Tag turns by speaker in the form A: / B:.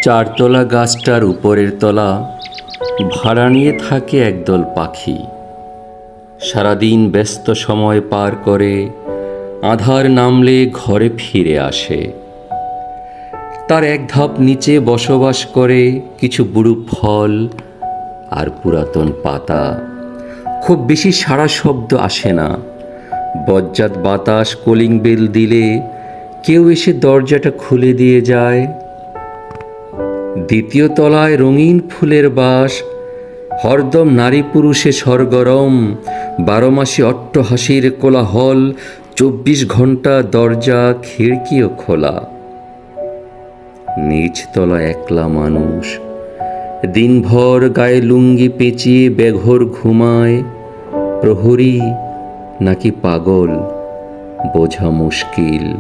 A: চারতলা গাছটার উপরের তলা ভাড়া নিয়ে থাকে একদল পাখি। সারাদিন ব্যস্ত সময় পার করে আঁধার নামলে ঘরে ফিরে আসে। তার এক ধাপ নিচে বসবাস করে কিছু বুড়ো ফল আর পুরাতন পাতা। খুব বেশি সাড়া শব্দ আসে না। বজ্জাত বাতাস কলিং বেল দিলে কেউ এসে দরজাটা খুলে দিয়ে যায়। দ্বিতীয় তলায় রঙিন ফুলের বাস, হরদম নারী পুরুষে সরগরম, 12 মাসে অট্টহাসির কোলাহল, 24 ঘন্টা দরজা খিড়কিও খোলা। নিচ তলা একলা মানুষ, দিনভর গায়ে লুঙ্গি পেঁচিয়ে বেঘোর ঘুমায়। প্রহরী নাকি পাগল বোঝা মুশকিল।